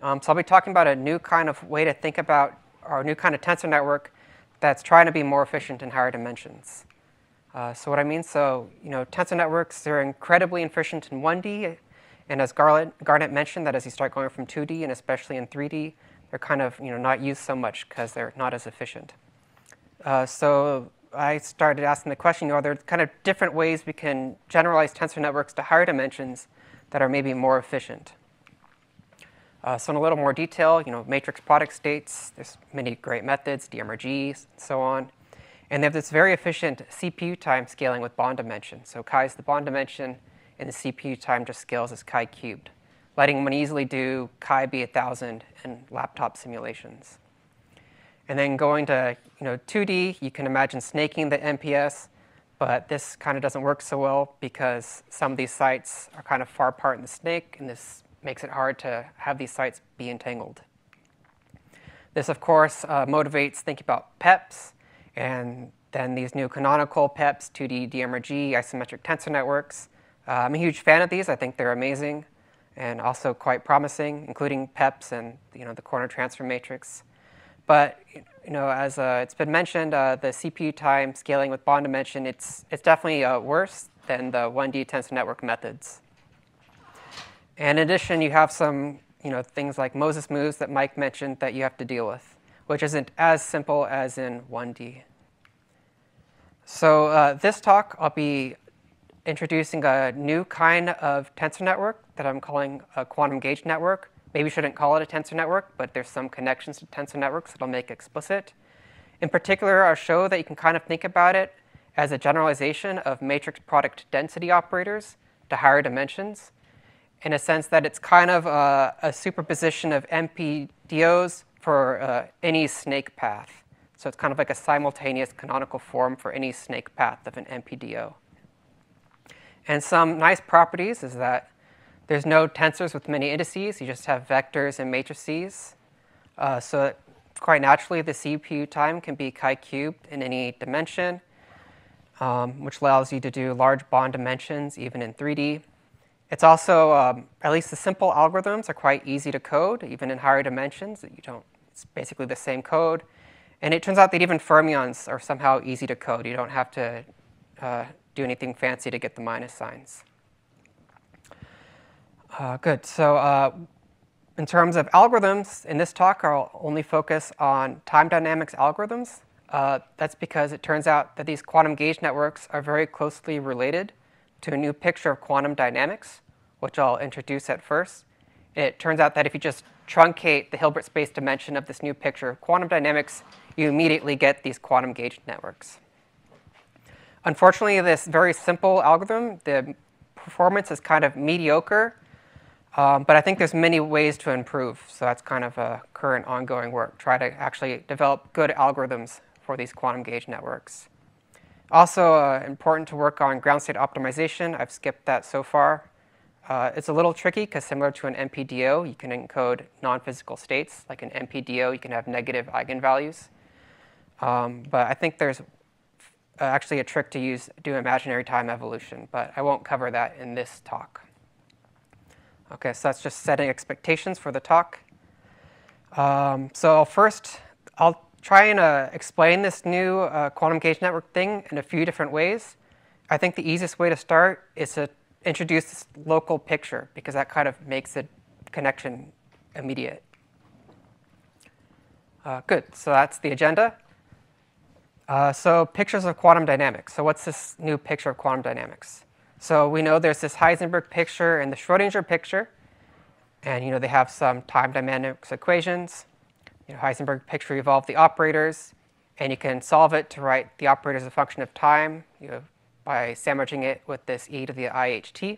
So I'll be talking about a new kind of way to think about, or a new kind of tensor network that's trying to be more efficient in higher dimensions. So what I mean, tensor networks, they're incredibly efficient in 1D, and as Garnet mentioned, that as you start going from 2D and especially in 3D, they're kind of not used so much because they're not as efficient. So I started asking the question, are there kind of different ways we can generalize tensor networks to higher dimensions that are maybe more efficient? So in a little more detail, matrix product states, there's many great methods, DMRG, and so on. And they have this very efficient CPU time scaling with bond dimension. So chi is the bond dimension, and the CPU time just scales as chi cubed, letting one easily do chi be 1,000 in laptop simulations. And then going to 2D, you can imagine snaking the MPS, but this kind of doesn't work so well because some of these sites are kind of far apart in the snake, and this makes it hard to have these sites be entangled. This, of course, motivates thinking about PEPs, and then these new canonical PEPs, 2D DMRG, isometric tensor networks. I'm a huge fan of these. I think they're amazing and also quite promising, including PEPs and the corner transfer matrix. But as it's been mentioned, the CPU time scaling with bond dimension, it's definitely worse than the 1D tensor network methods. And in addition, you have some things like Moses moves that Mike mentioned that you have to deal with, which isn't as simple as in 1D. So this talk, I'll be introducing a new kind of tensor network that I'm calling a quantum gauge network. Maybe we shouldn't call it a tensor network, but there's some connections to tensor networks that I'll make explicit. In particular, I'll show that you can kind of think about it as a generalization of matrix product density operators to higher dimensions, in a sense that it's kind of a superposition of MPDOs for any snake path. So it's kind of like a simultaneous canonical form for any snake path of an MPDO. And some nice properties is that there's no tensors with many indices. You just have vectors and matrices. So quite naturally, the CPU time can be chi cubed in any dimension, which allows you to do large bond dimensions even in 3D. It's also, at least the simple algorithms are quite easy to code, even in higher dimensions. It's basically the same code. And it turns out that even fermions are somehow easy to code. You don't have to do anything fancy to get the minus signs. Good. So in terms of algorithms, in this talk, I'll only focus on time dynamics algorithms. That's because it turns out that these quantum gauge networks are very closely related to a new picture of quantum dynamics, which I'll introduce at first. It turns out that if you just truncate the Hilbert space dimension of this new picture of quantum dynamics, you immediately get these quantum gauge networks. Unfortunately, this very simple algorithm, the performance is kind of mediocre, but I think there's many ways to improve. So that's kind of a current ongoing work, try to actually develop good algorithms for these quantum gauge networks. Also important to work on ground state optimization. I've skipped that so far. It's a little tricky because similar to an MPDO, you can encode non-physical states. Like an MPDO, you can have negative eigenvalues. But I think there's actually a trick to do imaginary time evolution, but I won't cover that in this talk. Okay, so that's just setting expectations for the talk. So first, I'll try and explain this new quantum gauge network thing in a few different ways. I think the easiest way to start is to introduce this local picture, because that kind of makes the connection immediate. Good, so that's the agenda. So pictures of quantum dynamics. So what's this new picture of quantum dynamics? So we know there's this Heisenberg picture and the Schrodinger picture, and they have some time dynamics equations. Heisenberg picture, you evolve the operators, and you can solve it to write the operators as a function of time by sandwiching it with this e to the IHT.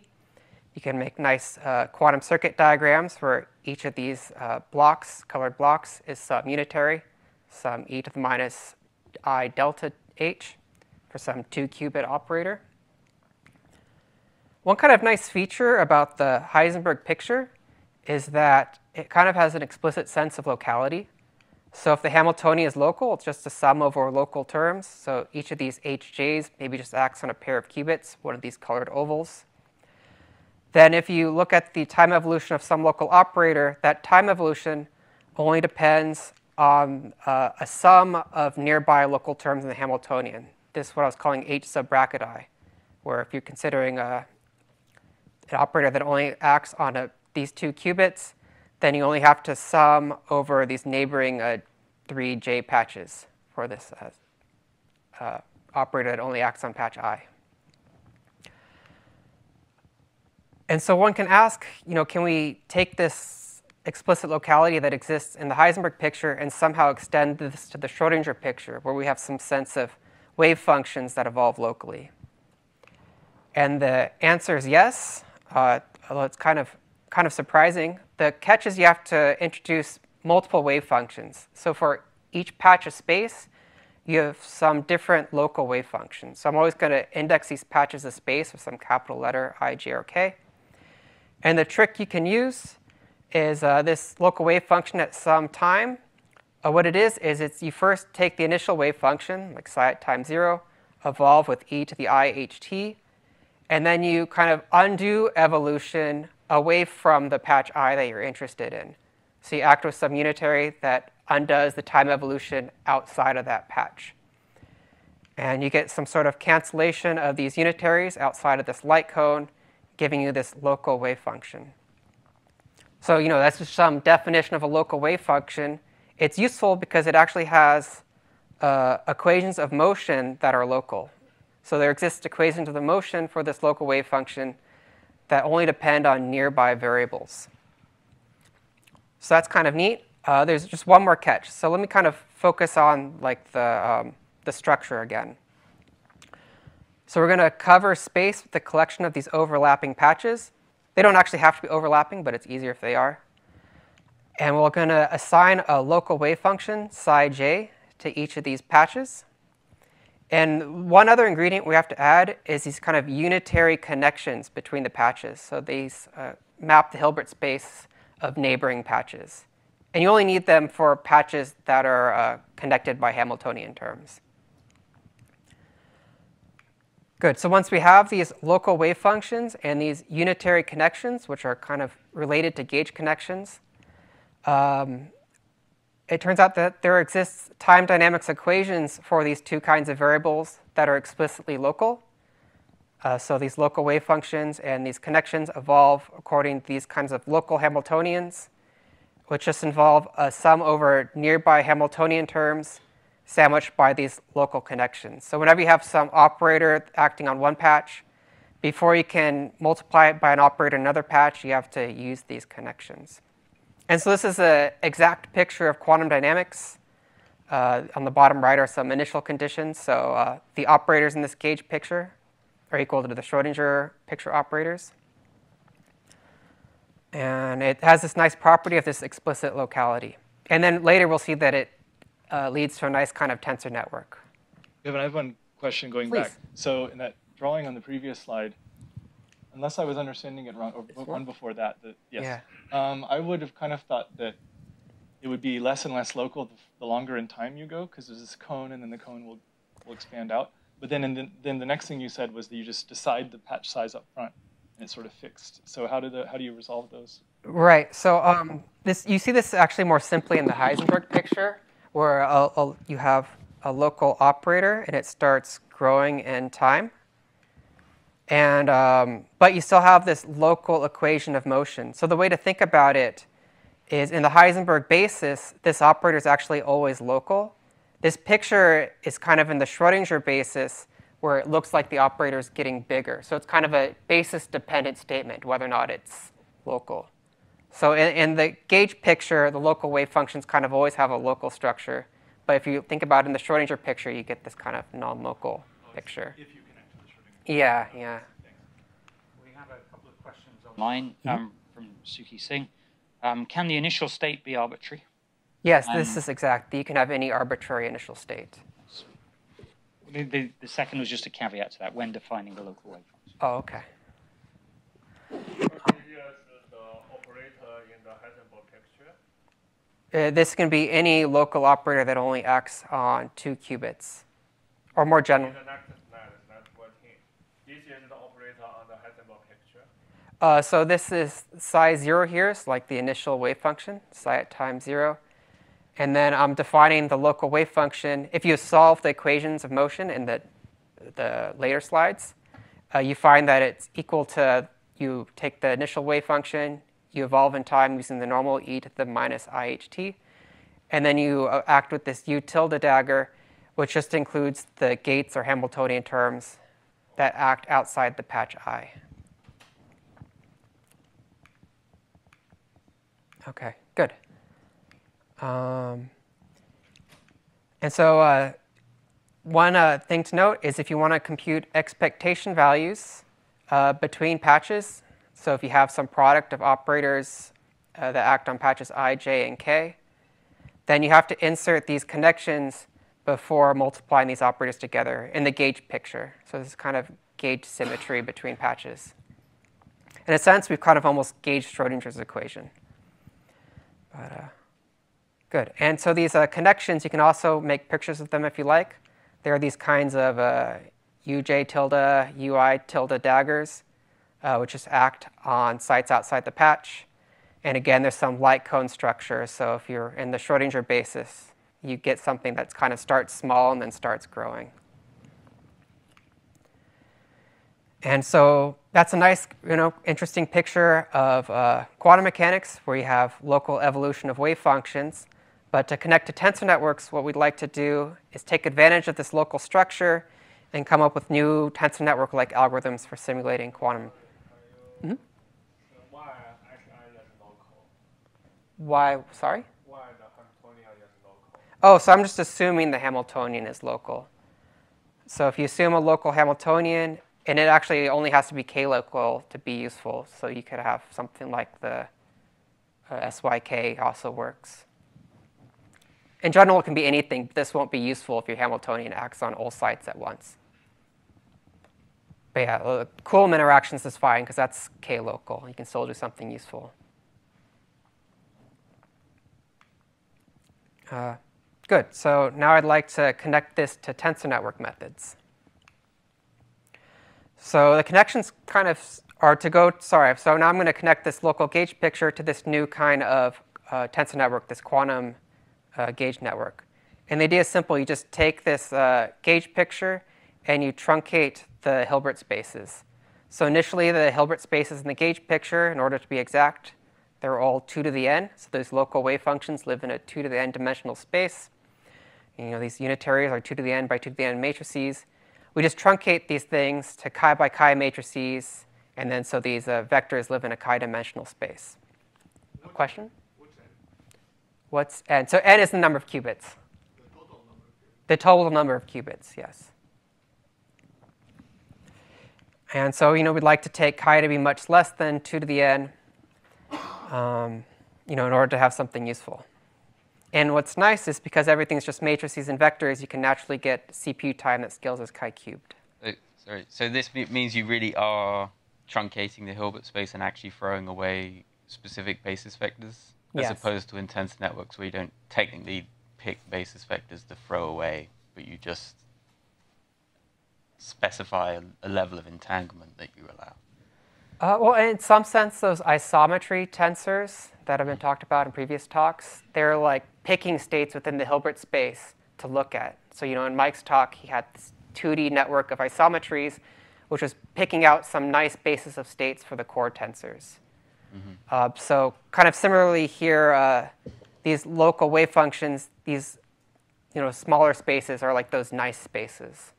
You can make nice quantum circuit diagrams where each of these blocks, colored blocks, is some unitary, some e to the minus I delta h for some 2-qubit operator. One kind of nice feature about the Heisenberg picture is that it kind of has an explicit sense of locality. So if the Hamiltonian is local, it's just a sum over local terms. So each of these hj's maybe just acts on a pair of qubits, one of these colored ovals. then if you look at the time evolution of some local operator, that time evolution only depends on a sum of nearby local terms in the Hamiltonian. This is what I was calling H sub bracket I, where if you're considering an operator that only acts on these 2 qubits, then you only have to sum over these neighboring 3J patches for this operator that only acts on patch I. And so one can ask, can we take this explicit locality that exists in the Heisenberg picture and somehow extend this to the Schrodinger picture, where we have some sense of wave functions that evolve locally? And the answer is yes, although it's kind of surprising. The catch is you have to introduce multiple wave functions. So for each patch of space, you have some different local wave functions. So I'm always going to index these patches of space with some capital letter I, J, or K. And the trick you can use is this local wave function at some time. What it is you first take the initial wave function, like psi at time 0, evolve with e to the I ht, and then you kind of undo evolution away from the patch I that you're interested in. So you act with some unitary that undoes the time evolution outside of that patch. And you get some sort of cancellation of these unitaries outside of this light cone, giving you this local wave function. So that's just some definition of a local wave function. It's useful because it actually has equations of motion that are local. So there exist equations of the motion for this local wave function that only depend on nearby variables. So that's kind of neat. There's just one more catch. So let me kind of focus on the structure again. So we're going to cover space with the collection of these overlapping patches. They don't actually have to be overlapping, but it's easier if they are. And we're going to assign a local wave function, psi j, to each of these patches. And one other ingredient we have to add is these kind of unitary connections between the patches. So these map the Hilbert space of neighboring patches. And you only need them for patches that are connected by Hamiltonian terms. Good. So once we have these local wave functions and these unitary connections, which are kind of related to gauge connections, it turns out that there exists time dynamics equations for these 2 kinds of variables that are explicitly local. So these local wave functions and these connections evolve according to these kinds of local Hamiltonians, which just involve a sum over nearby Hamiltonian terms sandwiched by these local connections. So whenever you have some operator acting on one patch, before you can multiply it by an operator in another patch, you have to use these connections. And so this is an exact picture of quantum dynamics. On the bottom right are some initial conditions. So the operators in this gauge picture are equal to the Schrodinger picture operators. And it has this nice property of this explicit locality. And then later we'll see that it leads to a nice kind of tensor network. Evan, I have one question going Please. back. So in that drawing on the previous slide, unless I was understanding it wrong, or one before that, yes. Yeah. I would have kind of thought that it would be less and less local the longer in time you go, because there's this cone, and then the cone will expand out. But then then the next thing you said was that you just decide the patch size up front, and it's sort of fixed. So how do you resolve those? Right. So you see this actually more simply in the Heisenberg picture, where you have a local operator, and it starts growing in time. And but you still have this local equation of motion. So the way to think about it is in the Heisenberg basis, this operator is actually always local. This picture is kind of in the Schrodinger basis, where it looks like the operator is getting bigger. So it's kind of a basis-dependent statement, whether or not it's local. So in the gauge picture, the local wave functions kind of always have a local structure. But if you think about it in the Schrodinger picture, you get this kind of non-local picture. If you connect to the Schrodinger. Yeah. We have a couple of questions online from Suki Singh. Can the initial state be arbitrary? Yes, this is exact. You can have any arbitrary initial state. The second was just a caveat to that when defining the local wave function. Oh, okay. This can be any local operator that only acts on 2 qubits, or more general. This is the operator on the Heisenberg picture. So this is psi 0 here, so like the initial wave function, psi at time 0. And then I'm defining the local wave function. If you solve the equations of motion in the later slides, you find that it's equal to, you take the initial wave function, you evolve in time using the normal e to the minus iht, and then you act with this u tilde dagger, which just includes the gates or Hamiltonian terms that act outside the patch I. Okay, good. And so one thing to note is if you want to compute expectation values between patches, so if you have some product of operators that act on patches I, j, and k, then you have to insert these connections before multiplying these operators together in the gauge picture. So this is kind of gauge symmetry between patches. In a sense, we've kind of almost gauged Schrodinger's equation. But, good. And so these connections, you can also make pictures of them if you like. There are these kinds of uj tilde, ui tilde daggers, which just act on sites outside the patch. And again, there's some light cone structure. So if you're in the Schrodinger basis, you get something that kind of starts small and then starts growing. And so that's a nice, interesting picture of quantum mechanics where you have local evolution of wave functions. But to connect to tensor networks, what we'd like to do is take advantage of this local structure and come up with new tensor network-like algorithms for simulating quantum. Mm-hmm. Why actually is local? Why, sorry? Why the Hamiltonian is local? Oh, so I'm just assuming the Hamiltonian is local. So if you assume a local Hamiltonian, and it actually only has to be k-local to be useful, so you could have something like the SYK also works. In general, it can be anything, but this won't be useful if your Hamiltonian acts on all sites at once. But yeah, Coulomb interactions is fine because that's k-local. You can still do something useful. Good. So now I'd like to connect this to tensor network methods. So the connections kind of are to go, sorry, so now I'm going to connect this local gauge picture to this new kind of tensor network, this quantum gauge network. And the idea is simple. You just take this gauge picture and you truncate the Hilbert spaces. So initially, the Hilbert spaces in the gauge picture, in order to be exact, they're all 2 to the n. So those local wave functions live in a 2 to the n dimensional space. These unitaries are 2 to the n by 2 to the n matrices. We just truncate these things to chi by chi matrices, and then so these vectors live in a chi-dimensional space. A question? What's n? So n is the number of qubits. The total number of qubits, yes. And so, we'd like to take chi to be much less than 2 to the n, in order to have something useful. And what's nice is because everything's just matrices and vectors, you can naturally get CPU time that scales as chi cubed. Sorry. So this means you really are truncating the Hilbert space and actually throwing away specific basis vectors, as opposed to in tensor networks where you don't technically pick basis vectors to throw away, but you just specify a level of entanglement that you allow. Well, in some sense, those isometry tensors that have been talked about in previous talks, they're like picking states within the Hilbert space to look at. So, in Mike's talk, he had this 2D network of isometries, which was picking out some nice basis of states for the core tensors. Mm-hmm. So kind of similarly here, these local wave functions, these smaller spaces are like those nice spaces.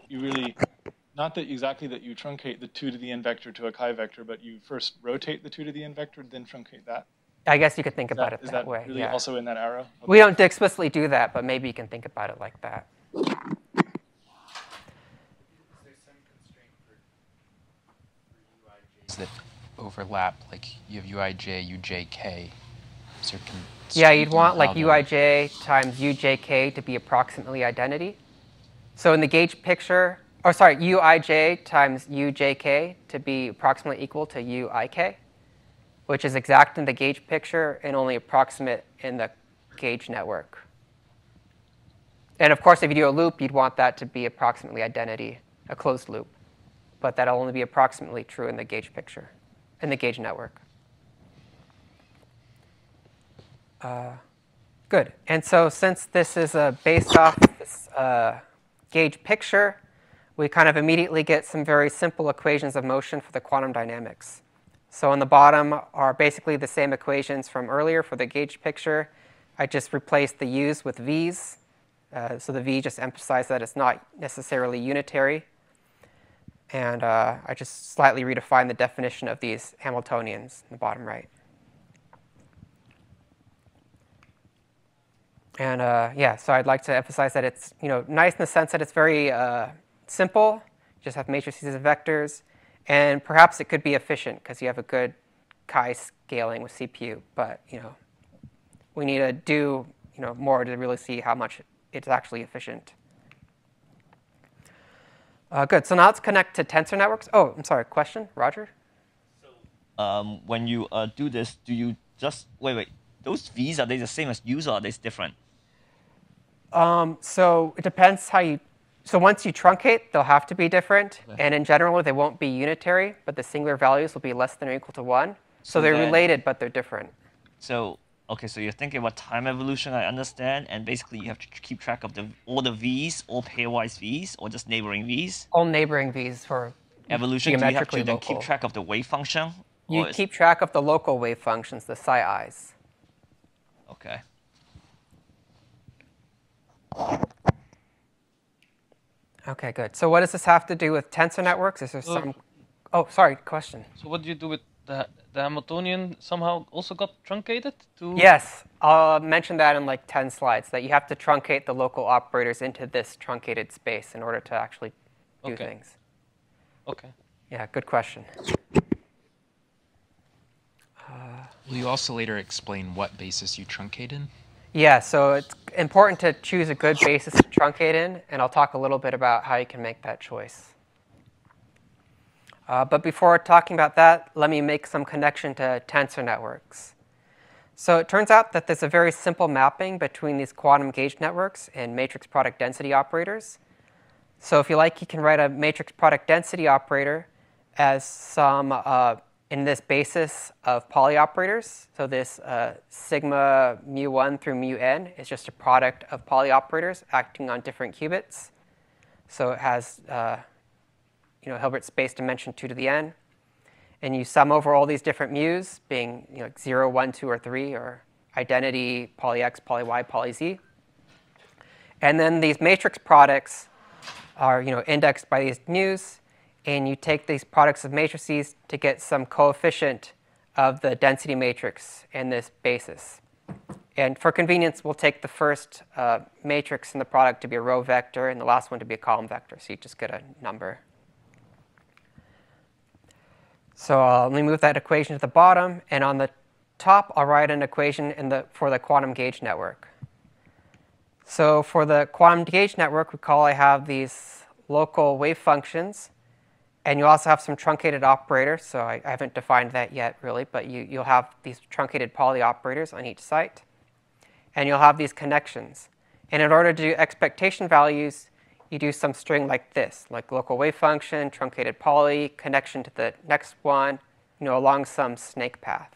You really, not that exactly that you truncate the 2 to the n vector to a chi vector, but you first rotate the 2 to the n vector, then truncate that? I guess you could think about it that way. Is that really also in that arrow? Okay. We don't explicitly do that, but maybe you can think about it like that. Is there some constraint for UIJs that overlap? Like you have UIJ, UJK. Yeah, you'd want like UIJ times UJK to be approximately identity. So in the gauge picture, UIJ times UJK to be approximately equal to UIK, which is exact in the gauge picture and only approximate in the gauge network. And of course, if you do a loop, you'd want that to be approximately identity, a closed loop. but that'll only be approximately true in the gauge picture, in the gauge network. Good. And so since this is based off this gauge picture, we kind of immediately get some very simple equations of motion for the quantum dynamics. So on the bottom are basically the same equations from earlier for the gauge picture. I just replaced the u's with v's. So the v just emphasized that it's not necessarily unitary. And I just slightly redefined the definition of these Hamiltonians in the bottom right. And yeah, so I'd like to emphasize that it's nice in the sense that it's very simple. You just have matrices of vectors. And perhaps it could be efficient because you have a good chi scaling with CPU. But we need to do more to really see how much it's actually efficient. Good. So now let's connect to tensor networks. Oh, I'm sorry. Question, Roger? So when you do this, do you just wait? Those v's, are they the same as u's, or are they different? So it depends how you. So once you truncate, they'll have to be different. Okay. And in general, they won't be unitary, but the singular values will be less than or equal to 1. So they're related, but they're different. So okay, so you're thinking about time evolution, I understand, and basically you have to keep track of all the v's, all pairwise v's, or just neighboring v's. All neighboring v's for evolution. Do you have to then keep track of the wave function? You keep track of the local wave functions, the psi i's. Okay. Okay, good. So what does this have to do with tensor networks? Is there some? Oh, sorry, question. So what do you do with the Hamiltonian? Somehow also got truncated to? Yes, I'll mention that in like 10 slides. That you have to truncate the local operators into this truncated space in order to actually do things. Okay. Yeah, good question. Will you also later explain what basis you truncate in? Yeah, so it's important to choose a good basis to truncate in, and I'll talk a little bit about how you can make that choice. But before talking about that, let me make some connection to tensor networks. So it turns out that there's a very simple mapping between these quantum gauge networks and matrix product density operators. So if you like, you can write a matrix product density operator as some in this basis of Pauli operators. So this sigma mu1 through mu n is just a product of Pauli operators acting on different qubits. So it has Hilbert space dimension 2 to the n. And you sum over all these different mu's, being 0, 1, 2, or 3, or identity, Pauli x, Pauli y, Pauli z. And then these matrix products are indexed by these mu's. And you take these products of matrices to get some coefficient of the density matrix in this basis. And for convenience, we'll take the first matrix in the product to be a row vector and the last one to be a column vector. So you just get a number. So let me move that equation to the bottom. And on the top, I'll write an equation for the quantum gauge network. So for the quantum gauge network, recall I have these local wave functions. And you also have some truncated operators. So I haven't defined that yet, really. But you'll have these truncated Pauli operators on each site. And you'll have these connections. And in order to do expectation values, you do some string like this, like local wave function, truncated Pauli, connection to the next one, along some snake path.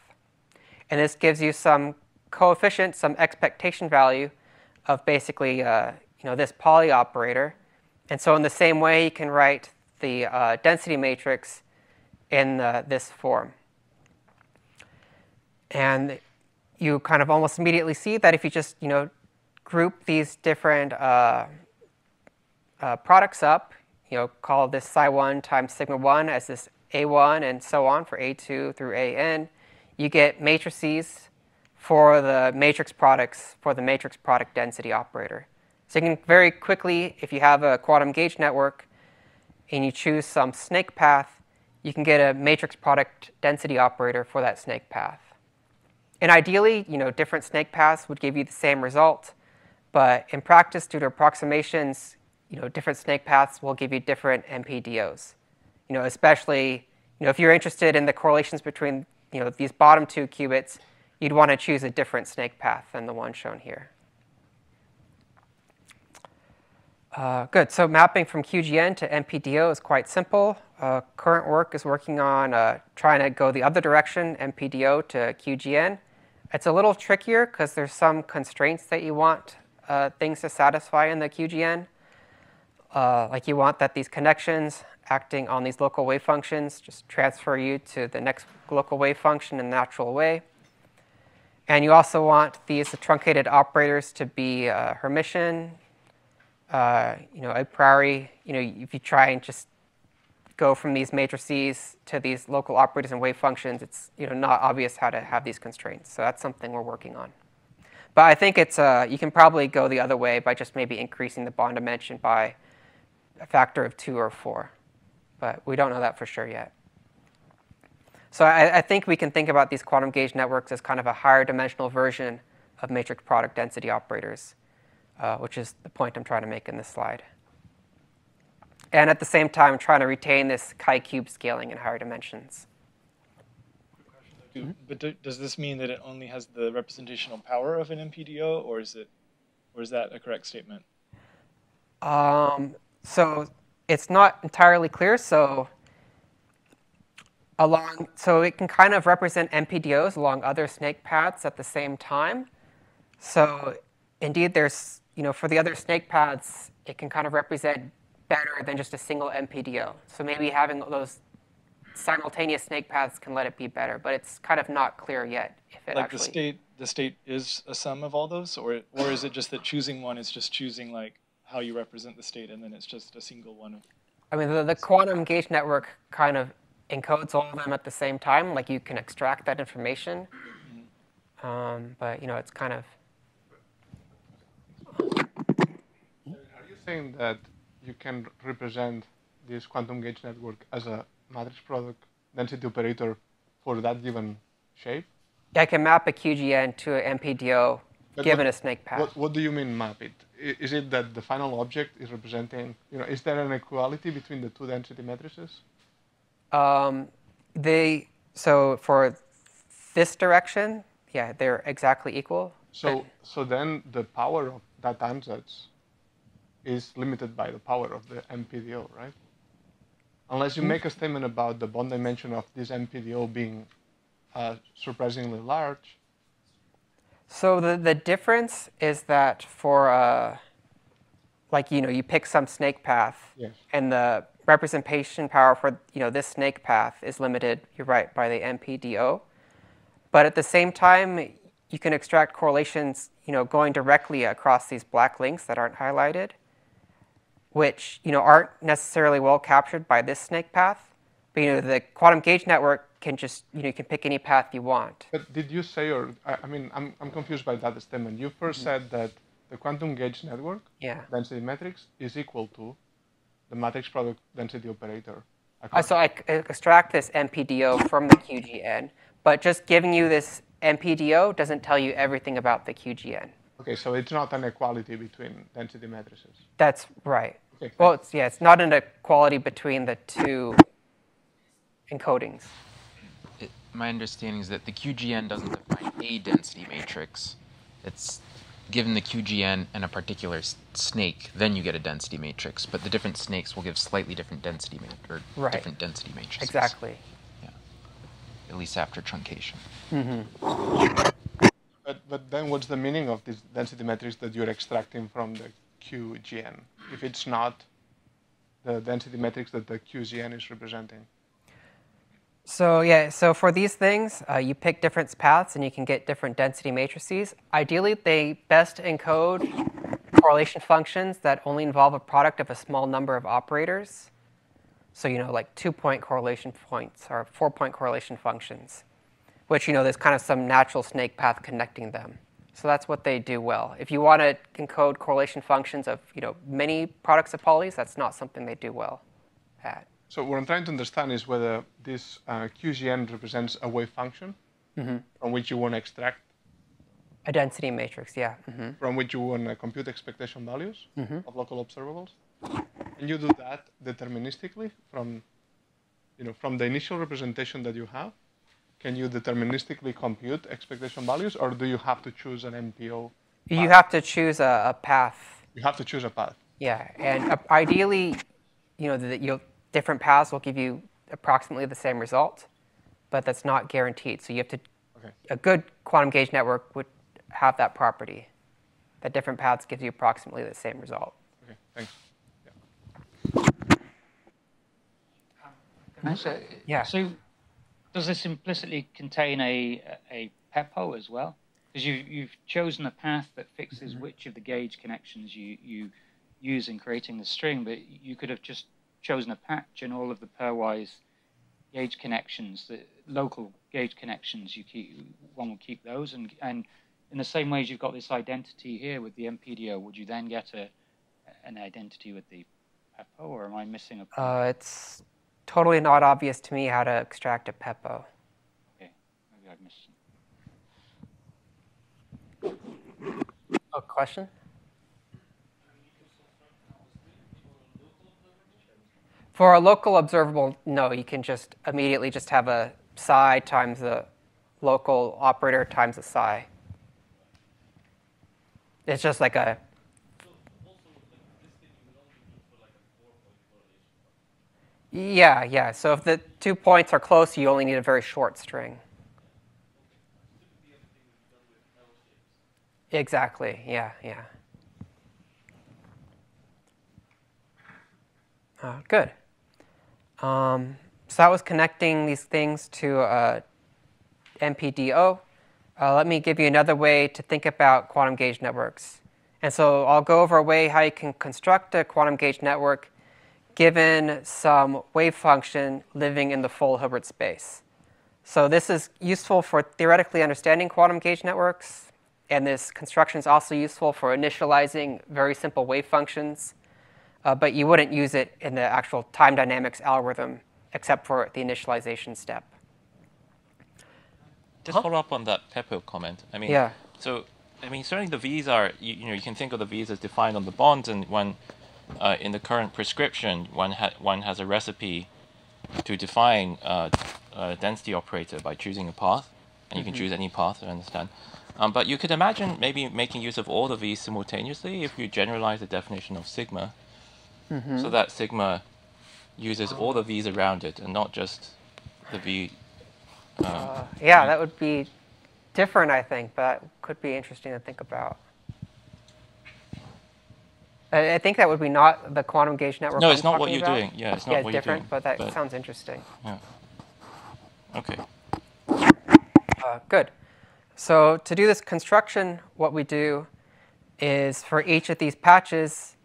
And this gives you some coefficient, some expectation value of basically this Pauli operator. And so in the same way, you can write the density matrix in this form. And you kind of almost immediately see that if you just group these different products up, call this psi1 times sigma 1 as this a1 and so on for a2 through an, you get matrices for the matrix products for the matrix product density operator. So you can very quickly, if you have a quantum gauge network and you choose some snake path, you can get a matrix product density operator for that snake path. And ideally, different snake paths would give you the same result. But in practice, due to approximations, different snake paths will give you different MPDOs. Especially, if you're interested in the correlations between, these bottom two qubits, you'd want to choose a different snake path than the one shown here. Good. So mapping from QGN to MPDO is quite simple. current work is working on trying to go the other direction, MPDO to QGN. It's a little trickier because there's some constraints that you want things to satisfy in the QGN. Like you want that these connections acting on these local wave functions just transfer you to the next local wave function in a natural way. And you also want these truncated operators to be Hermitian. A priori, if you try and just go from these matrices to these local operators and wave functions, it's not obvious how to have these constraints. So that's something we're working on. But I think it's you can probably go the other way by just maybe increasing the bond dimension by a factor of 2 or 4. But we don't know that for sure yet. So I think we can think about these quantum gauge networks as kind of a higher dimensional version of matrix product density operators, which is the point I'm trying to make in this slide. And at the same time, trying to retain this chi-cube scaling in higher dimensions. But does this mean that it only has the representational power of an MPDO, or is that a correct statement? So it's not entirely clear. So it can kind of represent MPDOs along other snake paths at the same time. So indeed, there's for the other snake paths, it can kind of represent better than just a single MPDO. So maybe having those simultaneous snake paths can let it be better, but it's kind of not clear yet if it like actually... the state is a sum of all those, or is it just that choosing one is just choosing like how you represent the state, and then it's just a single one? I mean, the quantum gauge network kind of encodes all of them at the same time. Like you can extract that information, but it's kind of... Are you saying that you can represent this quantum gauge network as a matrix product density operator for that given shape? Yeah, I can map a QGN to an MPDO given a snake path. What do you mean map it? Is it that the final object is representing, is there an equality between the two density matrices? So for this direction, yeah, they're exactly equal. So then the power of that ansatz is limited by the power of the MPDO, right? Unless you make a statement about the bond dimension of this MPDO being surprisingly large. So the difference is that for, you pick some snake path, yes, and the representation power for, this snake path is limited, you're right, by the MPDO. But at the same time, you can extract correlations, going directly across these black links that aren't highlighted, which aren't necessarily well captured by this snake path. But the quantum gauge network can just you can pick any path you want. But did you say, I'm confused by that statement. You first said that the quantum gauge network density matrix is equal to the matrix product density operator. So I extract this MPDO from the QGN, but just giving you this MPDO doesn't tell you everything about the QGN. Okay, so it's not an equality between density matrices. That's right. Okay. Well, it's not an equality between the two encodings. My understanding is that the QGN doesn't define a density matrix. It's given the QGN and a particular snake, then you get a density matrix. But the different snakes will give slightly different density different density matrices. Exactly. Yeah. At least after truncation. But then what's the meaning of this density matrix that you're extracting from the QGN if it's not the density matrix that the QGN is representing? So for these things, you pick different paths and you can get different density matrices. Ideally, they best encode correlation functions that only involve a product of a small number of operators. So, like 2-point correlation points or 4-point correlation functions, which, there's kind of some natural snake path connecting them. So that's what they do well. If you want to encode correlation functions of, many products of polys, that's not something they do well at. So what I'm trying to understand is whether this QGN represents a wave function from which you want to extract a density matrix, yeah. From which you want to compute expectation values of local observables. And you do that deterministically from the initial representation that you have. Can you deterministically compute expectation values, or do you have to choose an MPO path? You have to choose a path. You have to choose a path. Yeah, and ideally, different paths will give you approximately the same result, but that's not guaranteed. So you have to, a good quantum gauge network would have that property, that different paths give you approximately the same result. Okay, thanks. Yeah. So does this implicitly contain a PEPO as well? Because you've chosen a path that fixes which of the gauge connections you use in creating the string, but you could have just chosen a patch and all of the pairwise gauge connections, the local gauge connections, one will keep those. And in the same way as you've got this identity here with the MPDO, would you then get an identity with the PEPO, or am I missing a point? It's totally not obvious to me how to extract a PEPO. Okay, maybe I've missed some. A question? For a local observable, no, you can just immediately just have a psi times the local operator times a psi. It's just like a... Yeah. So if the 2 points are close, you only need a very short string. Exactly, yeah. Good. So that was connecting these things to MPDO. Let me give you another way to think about quantum gauge networks. And so I'll go over a way how you can construct a quantum gauge network given some wave function living in the full Hilbert space. So this is useful for theoretically understanding quantum gauge networks. And this construction is also useful for initializing very simple wave functions. But you wouldn't use it in the actual time dynamics algorithm, except for the initialization step. Just follow up on that PEPO comment. I mean, yeah. So, I mean, certainly the V's are, you can think of the V's as defined on the bonds, and when in the current prescription, one has a recipe to define a density operator by choosing a path, and you can choose any path, I understand. But you could imagine maybe making use of all the V's simultaneously if you generalize the definition of sigma, so that sigma uses all the V's around it and not just the V. Yeah, that would be different, I think, but that could be interesting to think about. I think that would be not the quantum gauge network. No, it's not what you're doing. Yeah, it's not what you're doing. Different, but that sounds interesting. Yeah. Okay. Good. So to do this construction, what we do is for each of these patches,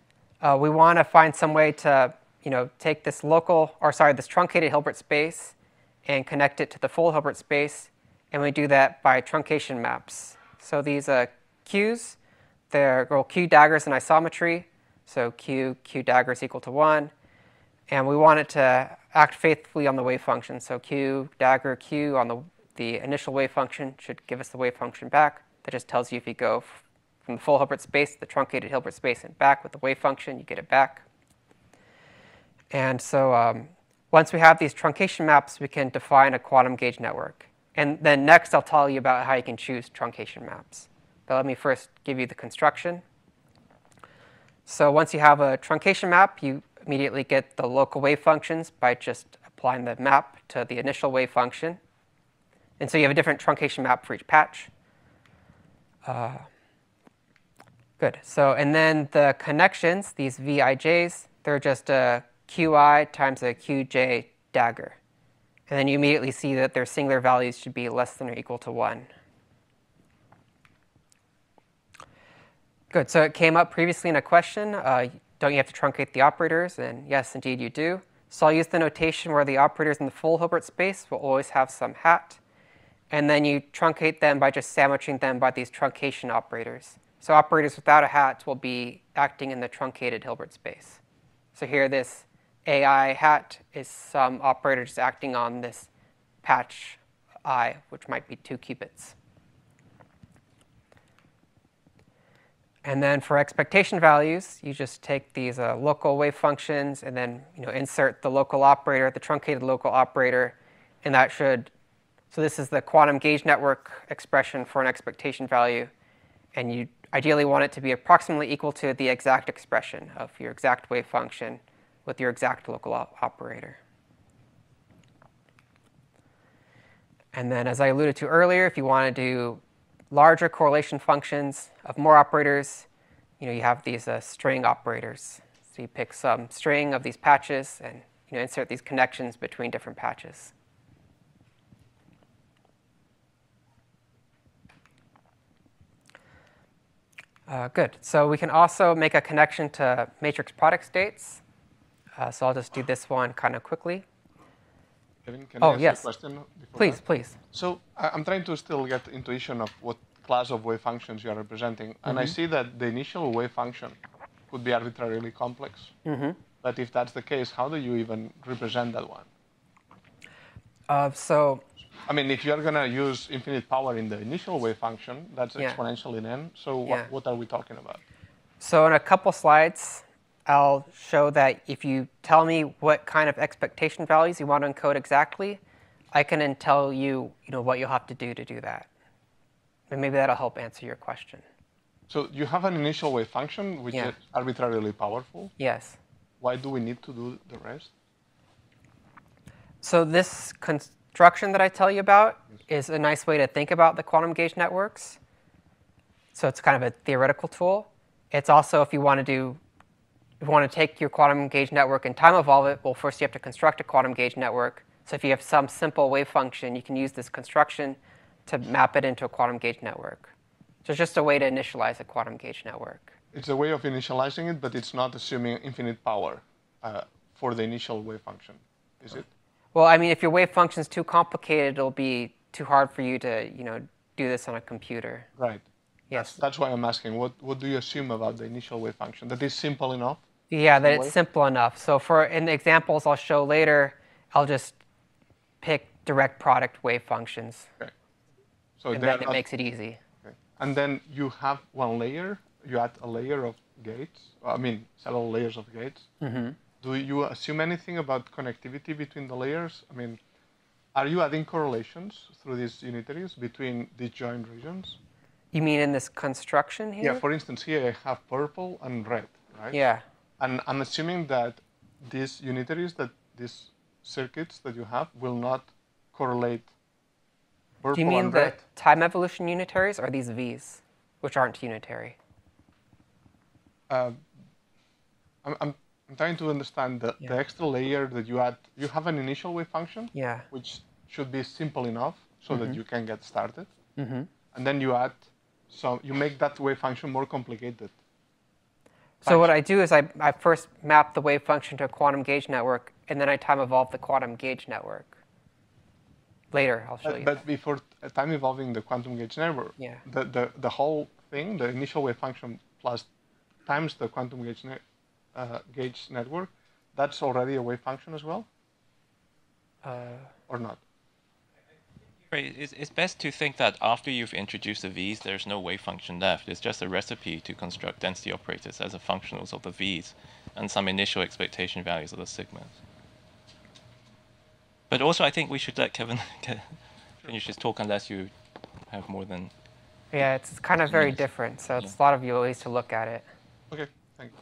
we want to find some way to, take this this truncated Hilbert space and connect it to the full Hilbert space, and we do that by truncation maps. So these Qs, they're Q daggers in isometry. So Q dagger is equal to 1, and we want it to act faithfully on the wave function. So Q dagger Q on the initial wave function should give us the wave function back. That just tells you if you go from the full Hilbert space, the truncated Hilbert space, and back with the wave function, you get it back. And so once we have these truncation maps, we can define a quantum gauge network. And then next, I'll tell you about how you can choose truncation maps. But let me first give you the construction. So once you have a truncation map, you immediately get the local wave functions by just applying the map to the initial wave function. And so you have a different truncation map for each patch. Good. So, and then the connections, these Vij's, they're just a Qi times a Qj dagger. And then you immediately see that their singular values should be less than or equal to 1. Good. So it came up previously in a question. Don't you have to truncate the operators? And yes, indeed you do. So I'll use the notation where the operators in the full Hilbert space will always have some hat. And then you truncate them by just sandwiching them by these truncation operators. So operators without a hat will be acting in the truncated Hilbert space. So here this AI hat is some operator just acting on this patch I, which might be 2 qubits. And then for expectation values, you just take these local wave functions and then insert the local operator, the truncated local operator, and that should, so this is the quantum gauge network expression for an expectation value, and you ideally want it to be approximately equal to the exact expression of your exact wave function with your exact local operator. And then, as I alluded to earlier, if you want to do larger correlation functions of more operators, you have these string operators. So you pick some string of these patches and insert these connections between different patches. Good. So we can also make a connection to matrix product states. So I'll just do this one kind of quickly. Kevin, can I ask yes. you a question before Please, that? please. So I'm trying to still get intuition of what class of wave functions you are representing. And I see that the initial wave function could be arbitrarily complex. But if that's the case, how do you even represent that one? I mean, if you're going to use infinite power in the initial wave function, that's exponential in n. So what are we talking about? So in a couple slides, I'll show that if you tell me what kind of expectation values you want to encode exactly, I can then tell you, what you'll have to do that. And maybe that'll help answer your question. So you have an initial wave function which is arbitrarily powerful? Yes. Why do we need to do the rest? So this construction that I tell you about is a nice way to think about the quantum gauge networks. So it's kind of a theoretical tool. It's also, if you want to take your quantum gauge network and time evolve it, well, first you have to construct a quantum gauge network. So if you have some simple wave function, you can use this construction to map it into a quantum gauge network. So it's just a way to initialize a quantum gauge network. It's a way of initializing it, but it's not assuming infinite power for the initial wave function, is it? Well, I mean, if your wave function is too complicated, it'll be too hard for you to, do this on a computer. Right. Yes. That's why I'm asking. What do you assume about the initial wave function? That is simple enough? Yeah, that it's simple enough. So in the examples I'll show later, I'll just pick direct product wave functions. Okay. So and then it makes it easy. Okay. And then you have one layer. You add a layer of gates. I mean, several layers of gates. Do you assume anything about connectivity between the layers? I mean, are you adding correlations through these unitaries between these joined regions? You mean in this construction here? Yeah, for instance, here I have purple and red, right? Yeah. And I'm assuming that these unitaries, these circuits that you have, will not correlate purple and red. Do you mean the time evolution unitaries or these V's, which aren't unitary? I'm trying to understand the extra layer that you add. You have an initial wave function, which should be simple enough so that you can get started. And then you add you make that wave function more complicated. So what I do is I first map the wave function to a quantum gauge network, and then I time evolve the quantum gauge network. Later, I'll show you. But before time evolving the quantum gauge network, the whole thing, the initial wave function plus times the quantum gauge network, that's already a wave function as well? Or not? Right. It's best to think that after you've introduced the V's, there's no wave function left. It's just a recipe to construct density operators as a functionals of the V's and some initial expectation values of the sigmas. But also, I think we should let Kevin finish his talk unless you have more than... Yeah, it's kind of very different, so it's a lot of ways to look at it. Okay, thanks.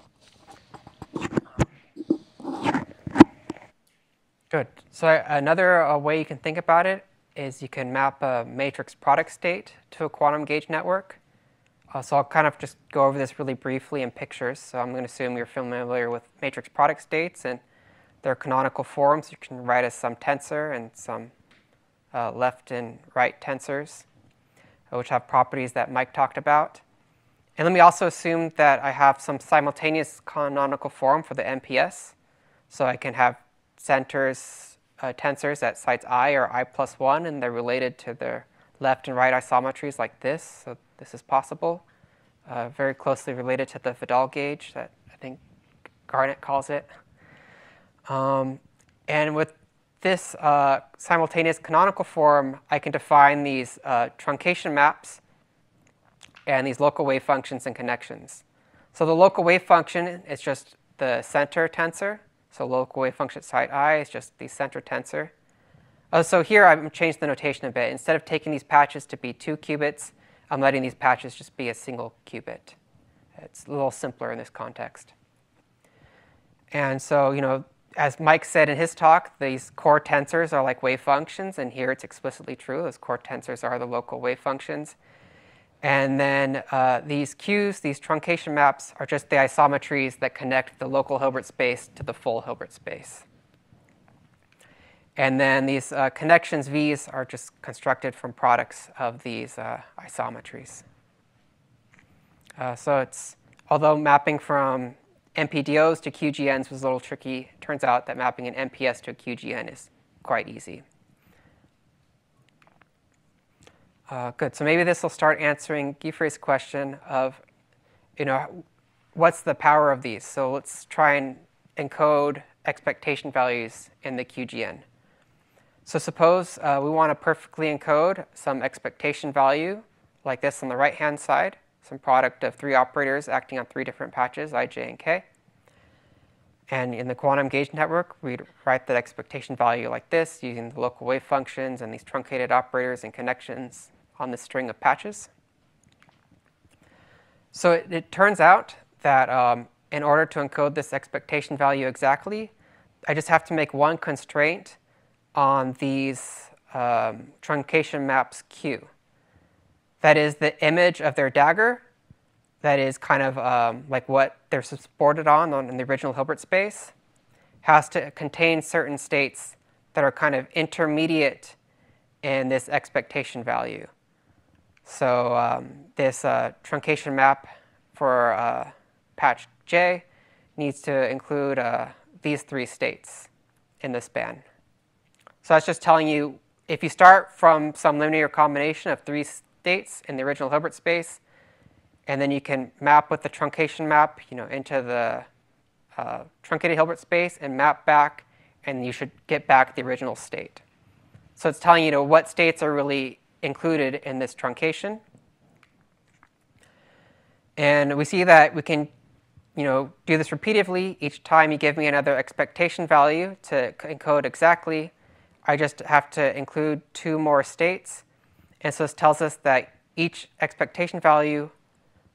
Good. So another way you can think about it is you can map a matrix product state to a quantum gauge network. So I'll kind of just go over this really briefly in pictures. So I'm going to assume you're familiar with matrix product states and their canonical forms. You can write as some tensor and some left and right tensors, which have properties that Mike talked about. And let me also assume that I have some simultaneous canonical form for the MPS. So I can have tensors at sites I or I plus 1, and they're related to their left and right isometries like this. So this is possible. Very closely related to the Vidal gauge that I think Garnet calls it. And with this simultaneous canonical form, I can define these truncation maps and these local wave functions and connections. So the local wave function is just the center tensor. So local wave function at site I is just the center tensor. So here I've changed the notation a bit. Instead of taking these patches to be 2 qubits, I'm letting these patches just be a single qubit. It's a little simpler in this context. And so, as Mike said in his talk, these core tensors are like wave functions, and here it's explicitly true. Those core tensors are the local wave functions. And then these Qs, these truncation maps, are just the isometries that connect the local Hilbert space to the full Hilbert space. And then these connections V's are just constructed from products of these isometries. So it's, although mapping from MPDOs to QGNs was a little tricky, it turns out that mapping an MPS to a QGN is quite easy. Good. So maybe this will start answering Guifrey's question of, what's the power of these? So let's try and encode expectation values in the QGN. So suppose we want to perfectly encode some expectation value like this on the right-hand side, some product of 3 operators acting on 3 different patches, I, J, and K. And in the quantum gauge network, we'd write that expectation value like this using the local wave functions and these truncated operators and connections on this string of patches. So it turns out that in order to encode this expectation value exactly, I just have to make one constraint on these truncation maps Q. That is the image of their dagger. That is kind of like what they're supported on in the original Hilbert space, has to contain certain states that are kind of intermediate in this expectation value. So this truncation map for patch J needs to include these 3 states in the span. So that's just telling you, if you start from some linear combination of 3 states in the original Hilbert space, and then you can map with the truncation map, into the truncated Hilbert space and map back, and you should get back the original state. So it's telling you, what states are really included in this truncation. And we see that we can, do this repeatedly. Each time you give me another expectation value to encode exactly, I just have to include 2 more states. And so this tells us that each expectation value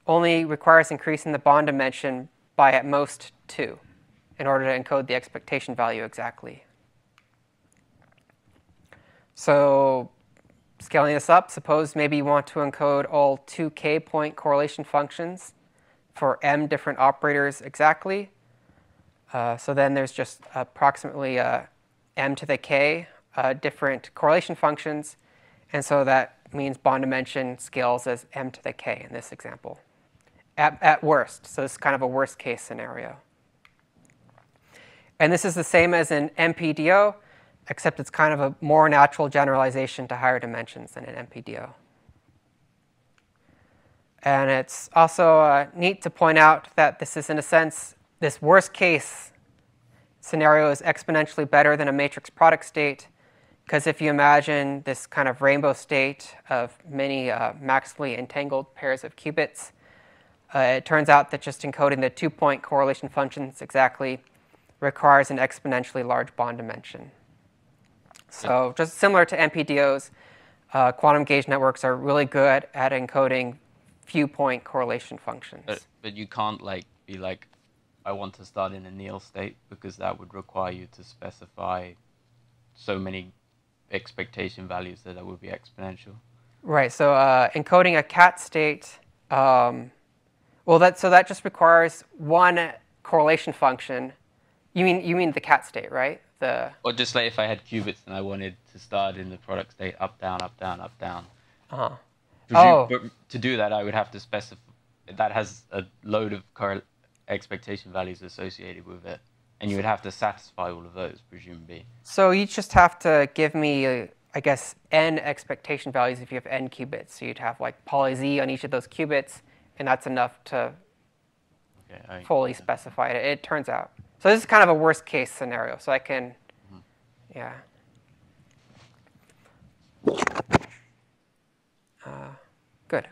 only requires increasing the bond dimension by at most 2 in order to encode the expectation value exactly. So scaling this up, suppose maybe you want to encode all 2 k-point correlation functions for m different operators exactly. So then there's just approximately m to the k different correlation functions. And so that means bond dimension scales as m to the k in this example, at worst. So it's kind of a worst case scenario. And this is the same as an MPDO, except it's kind of a more natural generalization to higher dimensions than an MPDO. And it's also neat to point out that this is, in a sense, this worst case scenario is exponentially better than a matrix product state, because if you imagine this kind of rainbow state of many maximally entangled pairs of qubits, it turns out that just encoding the 2-point correlation functions exactly requires an exponentially large bond dimension. So just similar to MPDOs, quantum gauge networks are really good at encoding few-point correlation functions. But you can't be like, I want to start in a nil state, because that would require you to specify so many expectation values that would be exponential. Right. So encoding a cat state, that just requires one correlation function. You mean the cat state, right? Or just like if I had qubits and I wanted to start in the product state up, down, up, down, up, down. But to do that, I would have to specify, that has a load of expectation values associated with it. And you would have to satisfy all of those, presumably. So you just have to give me, I guess, n expectation values if you have n qubits. So you'd have like poly z on each of those qubits, and that's enough to fully specify it, it turns out. So this is kind of a worst case scenario. So I can, yeah. Good.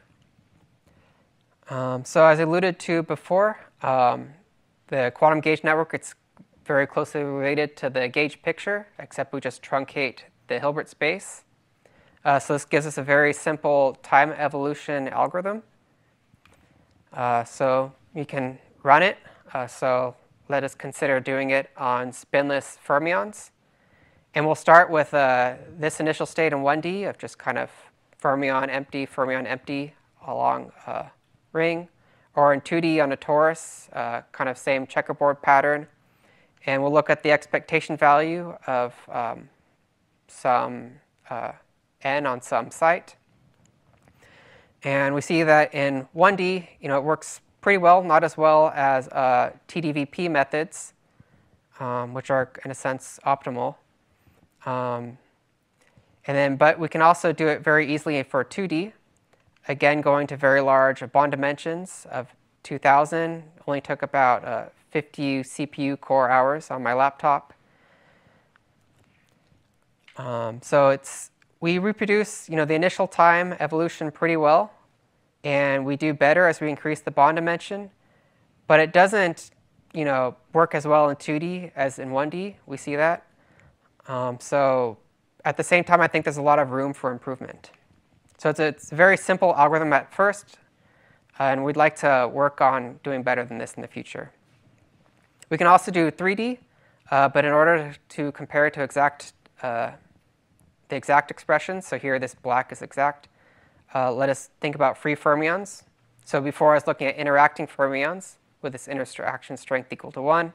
So as I alluded to before, the quantum gauge network, it's very closely related to the gauge picture, except we just truncate the Hilbert space. So this gives us a very simple time evolution algorithm. So you can run it. So let us consider doing it on spinless fermions. And we'll start with this initial state in 1D of just kind of fermion empty along a ring, or in 2D on a torus, kind of same checkerboard pattern. And we'll look at the expectation value of some n on some site. And we see that in 1D, it works pretty well, not as well as TDVP methods, which are, in a sense, optimal. But we can also do it very easily for 2D. Again, going to very large bond dimensions of 2,000. Only took about 50 CPU core hours on my laptop. We reproduce, the initial time evolution pretty well, and we do better as we increase the bond dimension. But it doesn't, work as well in 2D as in 1D. We see that. So at the same time, I think there's a lot of room for improvement. So it's a very simple algorithm at first, and we'd like to work on doing better than this in the future. We can also do 3D, but in order to compare it to the exact expression, so here this black is exact, let us think about free fermions. So before I was looking at interacting fermions with this interaction strength equal to 1.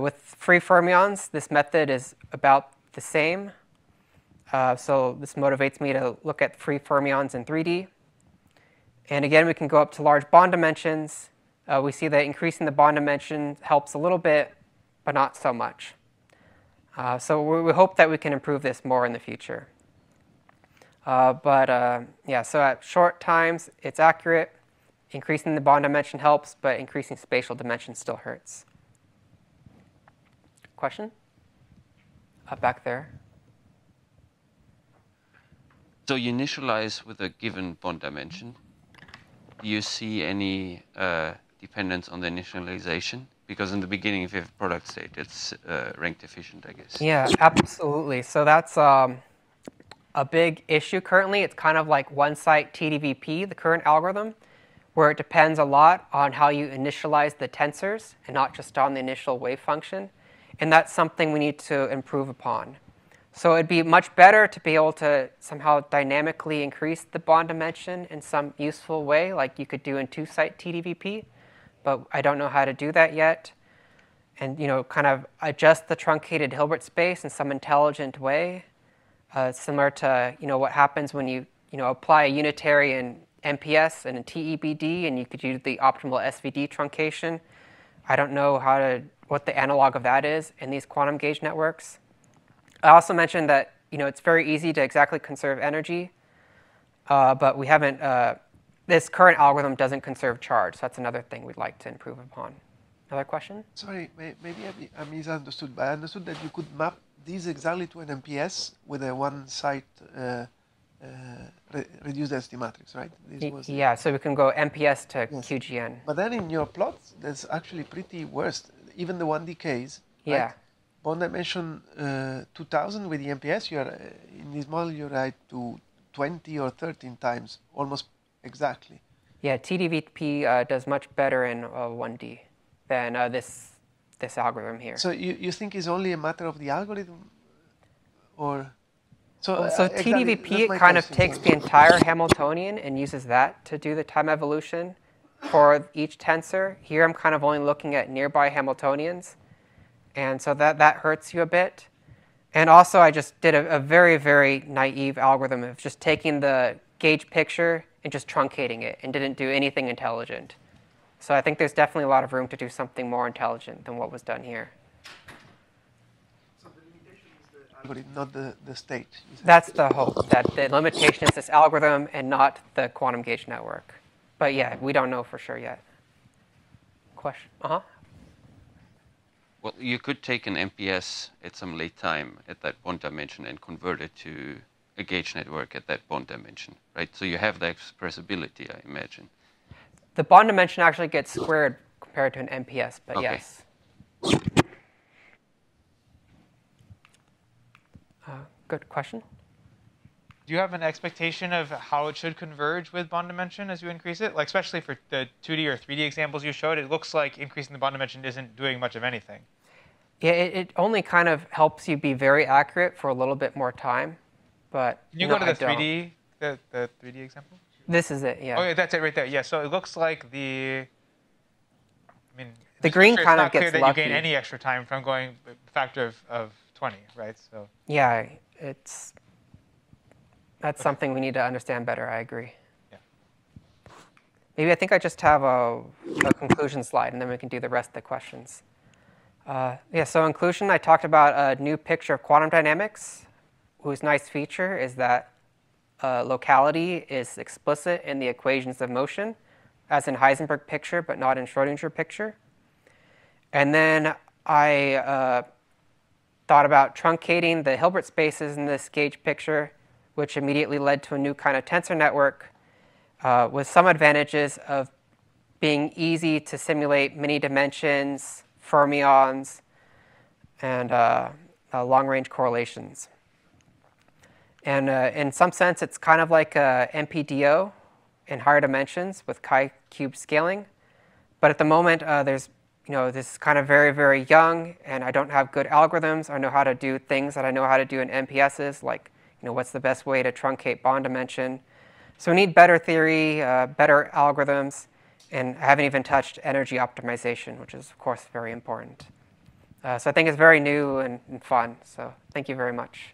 With free fermions, this method is about the same. So this motivates me to look at free fermions in 3D. And again, we can go up to large bond dimensions. We see that increasing the bond dimension helps a little bit, but not so much. So we hope that we can improve this more in the future. So at short times, it's accurate. Increasing the bond dimension helps, but increasing spatial dimension still hurts. Question? Back there. So you initialize with a given bond dimension. Do you see any dependence on the initialization? Because in the beginning, if you have a product state, it's rank deficient, I guess. Yeah, absolutely. So that's a big issue currently. It's kind of like one-site TDVP, the current algorithm, where it depends a lot on how you initialize the tensors and not just on the initial wave function. And that's something we need to improve upon. So it'd be much better to be able to somehow dynamically increase the bond dimension in some useful way, like you could do in two-site TDVP, but I don't know how to do that yet. And kind of adjust the truncated Hilbert space in some intelligent way, similar to what happens when you apply a unitary in MPS and a TEBD, and you could use the optimal SVD truncation. I don't know what the analog of that is in these quantum gauge networks. I also mentioned that it's very easy to exactly conserve energy, but we haven't. This current algorithm doesn't conserve charge, so that's another thing we'd like to improve upon. Another question? Sorry, maybe I misunderstood, but I understood that you could map these exactly to an MPS with a one-site reduced density matrix, right? Yeah, so we can go MPS to QGN. But then in your plots, that's actually pretty worse. Even the 1D case, yeah. Right? Bond dimension 2000 with the MPS, in this model you're right to 20 or 13 times, almost exactly. Yeah, TDVP does much better in 1D than this algorithm here. So you think it's only a matter of the algorithm, or? So TDVP kind of takes the entire Hamiltonian and uses that to do the time evolution for each tensor. Here I'm kind of only looking at nearby Hamiltonians, and so that hurts you a bit. And also I just did a very, very naive algorithm of just taking the gauge picture and just truncating it and didn't do anything intelligent. So I think there's definitely a lot of room to do something more intelligent than what was done here. So the limitation is the algorithm, not the state. That's the hope, that the limitation is this algorithm and not the quantum gauge network. But yeah, we don't know for sure yet. Question? Well, you could take an MPS at some late time at that bond dimension and convert it to a gauge network at that bond dimension, right? So you have the expressibility, I imagine. The bond dimension actually gets squared compared to an MPS, but okay. Yes. Good question. do you have an expectation of how it should converge with bond dimension as you increase it? Like especially for the 2D or 3D examples you showed, it looks like increasing the bond dimension isn't doing much of anything. Yeah, it only kind of helps you be very accurate for a little bit more time, but Can you go to the 3D, the 3D example? This is it, yeah. Oh, yeah, that's it right there. Yeah, so it looks like the the green kind of gets lucky. It's not clear that lucky. you gain any extra time from going a factor of 20, right? So yeah, that's something we need to understand better. I agree. Yeah. Maybe I think I just have a conclusion slide, and then we can do the rest of the questions. Yeah, so in conclusion, I talked about a new picture of quantum dynamics, whose nice feature is that locality is explicit in the equations of motion, as in Heisenberg picture, but not in Schrodinger picture. And then I thought about truncating the Hilbert spaces in this gauge picture, which immediately led to a new kind of tensor network with some advantages of being easy to simulate many dimensions, fermions, and long-range correlations. And in some sense, it's kind of like a MPDO in higher dimensions with chi-cube scaling. But at the moment, this is kind of very, very young, and I don't have good algorithms. I know how to do things that I know how to do in MPSs, like what's the best way to truncate bond dimension. So we need better theory, better algorithms, and I haven't even touched energy optimization, which is, of course, very important. So I think it's very new and fun. So thank you very much.